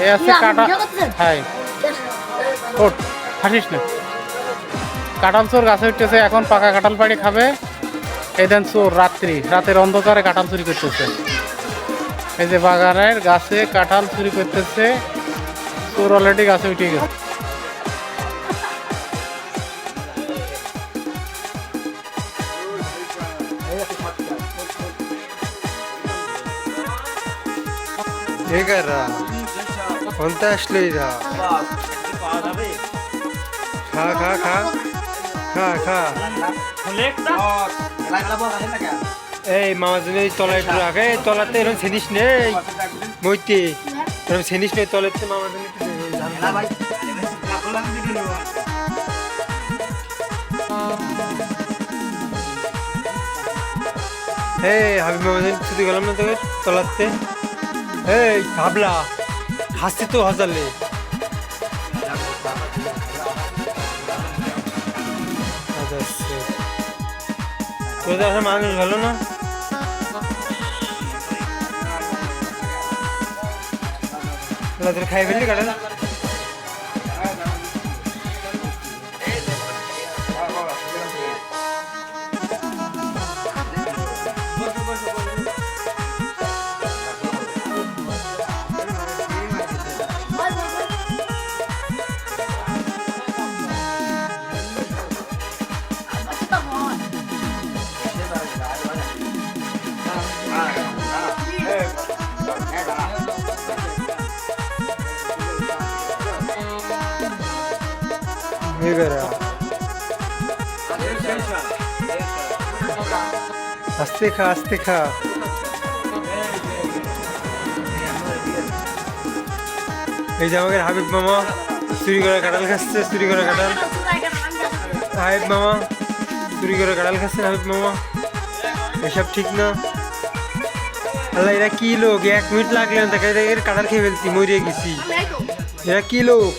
এই আছে কাঁঠাল। হ্যাঁ ওঠ, হাসিস না। কাঁঠাল চোর গাছে উঠতেছে, এখন পাকা কাঁঠাল পাড়ি খাবে। এই দেন চোর রাতের অন্ধকারে কাঁঠাল চুরি করতেছে। এই যে বাগানের গাছে কাঁঠাল চুরি করতেছে, চোর অলরেডি গাছে উঠে গেছে। কোনটা আসলো এরা? খা খা খা খা খা। এই মামা জন্য তলায় একটু রাখে, তলাতে এরকম ছেনিস নেই মইতে, এরকম ছেনিস নেই তলাতে মামা জন্য। এই হাবিব মামা জন্য ছুটি গেলাম না তোকে তলাতে। এই ভাবলা হাসছি তো হাজারলে। তোদের আসলে মানুষ ভালো না। তোদের খাই ফেললি কাটা। আস্তে খা আস্তে খা। এই যে আমাদের হাবিব মামা চুরি করে কাঁঠাল খাচ্ছে, চুরি করে কাঁঠাল। হাবিব মামা চুরি করে কাঁঠাল খাচ্ছেন হাবিব মামা, এসব ঠিক না। আল্লাহ এরা কি লোক, 1 মিনিট লাগলেন তাকে কাঁঠাল খেয়ে ফেলছি, মরিয়ে গেছি। এরা কি লোক।